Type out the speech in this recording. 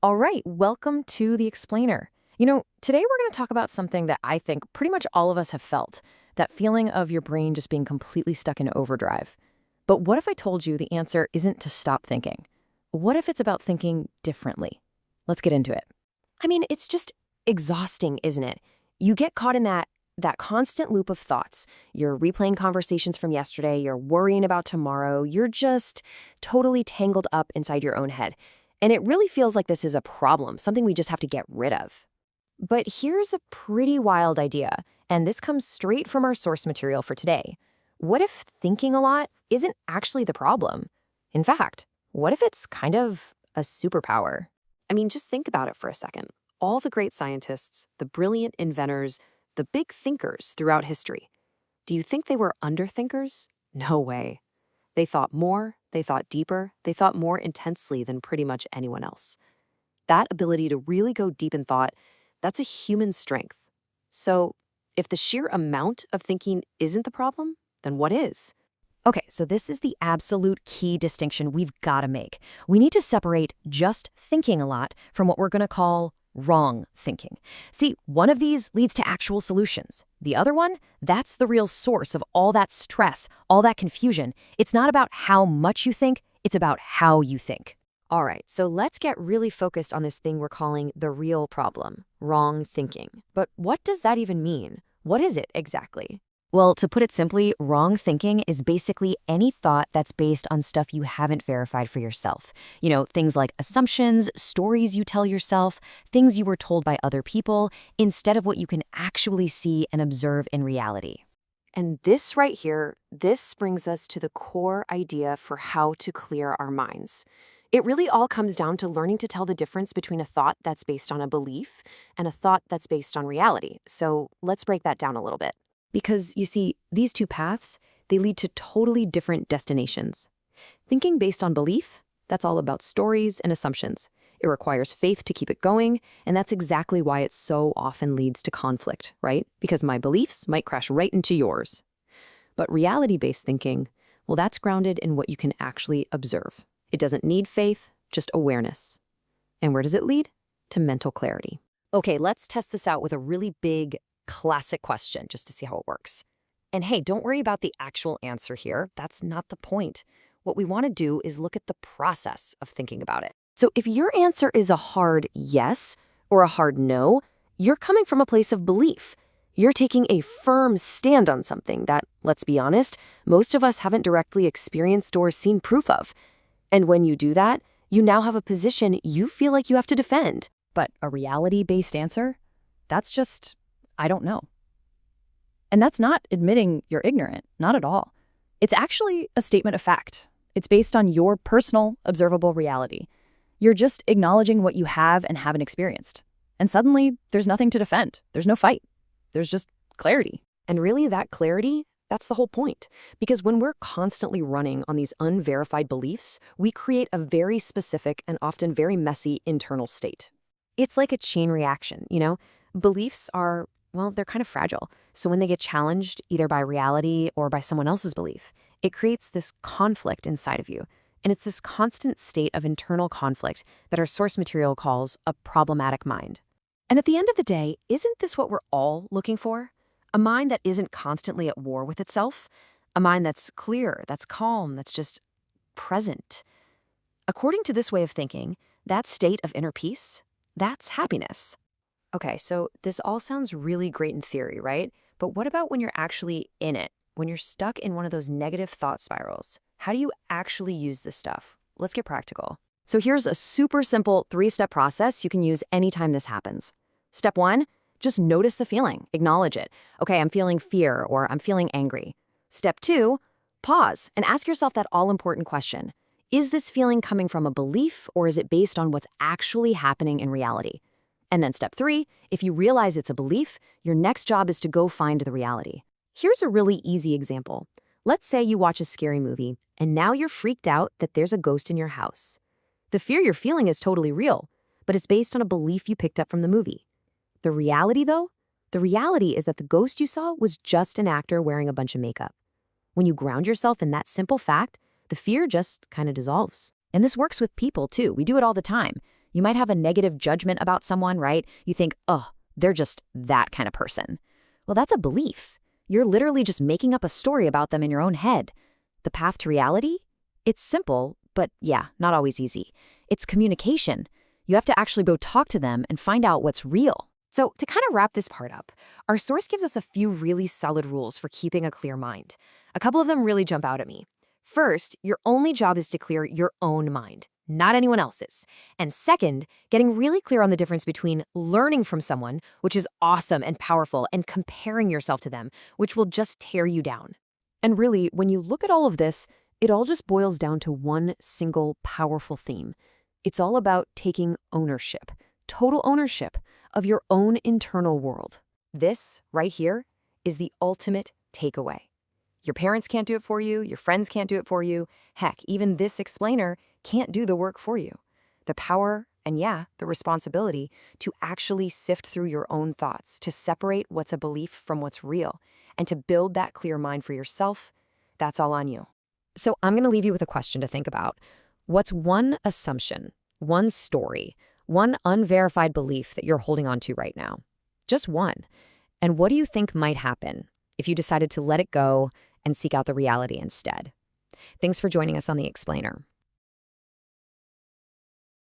All right, welcome to The Explainer. Today we're going to talk about something that I think pretty much all of us have felt, that feeling of your brain just being completely stuck in overdrive. But what if I told you the answer isn't to stop thinking? What if it's about thinking differently? Let's get into it. It's just exhausting, isn't it? You get caught in that constant loop of thoughts. You're replaying conversations from yesterday, you're worrying about tomorrow, you're just totally tangled up inside your own head. And it really feels like this is a problem, something we just have to get rid of. But here's a pretty wild idea, and this comes straight from our source material for today. What if thinking a lot isn't actually the problem? In fact, what if it's kind of a superpower? Just think about it for a second. All the great scientists, the brilliant inventors, the big thinkers throughout history. Do you think they were underthinkers? No way. They thought more, they thought deeper, they thought more intensely than pretty much anyone else. That ability to really go deep in thought, that's a human strength. So, if the sheer amount of thinking isn't the problem, then what is? Okay, so this is the absolute key distinction we've got to make. We need to separate just thinking a lot from what we're going to call wrong thinking. See, one of these leads to actual solutions. The other one, that's the real source of all that stress, all that confusion. It's not about how much you think, it's about how you think. All right, so let's get really focused on this thing we're calling the real problem, wrong thinking. But what does that even mean? What is it exactly? Well, to put it simply, wrong thinking is basically any thought that's based on stuff you haven't verified for yourself. Things like assumptions, stories you tell yourself, things you were told by other people, instead of what you can actually see and observe in reality. And this right here, this brings us to the core idea for how to clear our minds. It really all comes down to learning to tell the difference between a thought that's based on a belief and a thought that's based on reality. So let's break that down a little bit. Because, you see, these two paths, they lead to totally different destinations. Thinking based on belief, that's all about stories and assumptions. It requires faith to keep it going, and that's exactly why it so often leads to conflict, right? Because my beliefs might crash right into yours. But reality-based thinking, well, that's grounded in what you can actually observe. It doesn't need faith, just awareness. And where does it lead? To mental clarity. Okay, let's test this out with a really big, classic question just to see how it works. And hey, don't worry about the actual answer here. That's not the point. What we want to do is look at the process of thinking about it. So if your answer is a hard yes or a hard no, you're coming from a place of belief. You're taking a firm stand on something that, let's be honest, most of us haven't directly experienced or seen proof of. And when you do that, you now have a position you feel like you have to defend. But a reality-based answer? That's just, I don't know. And that's not admitting you're ignorant, not at all. It's actually a statement of fact. It's based on your personal, observable reality. You're just acknowledging what you have and haven't experienced. And suddenly, there's nothing to defend. There's no fight. There's just clarity. And really, that clarity, that's the whole point. Because when we're constantly running on these unverified beliefs, we create a very specific and often very messy internal state. It's like a chain reaction, Beliefs are, well, they're kind of fragile. So when they get challenged, either by reality or by someone else's belief, it creates this conflict inside of you. And it's this constant state of internal conflict that our source material calls a problematic mind. And at the end of the day, isn't this what we're all looking for? A mind that isn't constantly at war with itself? A mind that's clear, that's calm, that's just present. According to this way of thinking, that state of inner peace, that's happiness. Okay, so this all sounds really great in theory, right? But what about when you're actually in it? When you're stuck in one of those negative thought spirals? How do you actually use this stuff? Let's get practical. So here's a super simple 3-step process you can use anytime this happens. Step 1, just notice the feeling, acknowledge it. Okay, I'm feeling fear or I'm feeling angry. Step 2, pause and ask yourself that all-important question. Is this feeling coming from a belief or is it based on what's actually happening in reality? And then step 3, if you realize it's a belief, your next job is to go find the reality. Here's a really easy example. Let's say you watch a scary movie, and now you're freaked out that there's a ghost in your house. The fear you're feeling is totally real, but it's based on a belief you picked up from the movie. The reality, though? The reality is that the ghost you saw was just an actor wearing a bunch of makeup. When you ground yourself in that simple fact, the fear just kind of dissolves. And this works with people, too. We do it all the time. You might have a negative judgment about someone, right? You think, oh, they're just that kind of person. Well, that's a belief. You're literally just making up a story about them in your own head. The path to reality? It's simple, but yeah, not always easy. It's communication. You have to actually go talk to them and find out what's real. So to kind of wrap this part up, our source gives us a few really solid rules for keeping a clear mind. A couple of them really jump out at me. First, your only job is to clear your own mind, not anyone else's. And second, getting really clear on the difference between learning from someone, which is awesome and powerful, and comparing yourself to them, which will just tear you down. And really, when you look at all of this, it all just boils down to one single powerful theme. It's all about taking ownership, total ownership of your own internal world. This, right here, is the ultimate takeaway. Your parents can't do it for you, your friends can't do it for you, heck, even this explainer can't do the work for you. The power, and yeah, the responsibility to actually sift through your own thoughts, to separate what's a belief from what's real, and to build that clear mind for yourself, that's all on you. So I'm going to leave you with a question to think about. What's one assumption, one story, one unverified belief that you're holding on to right now? Just one. And what do you think might happen if you decided to let it go and seek out the reality instead? Thanks for joining us on The Explainer.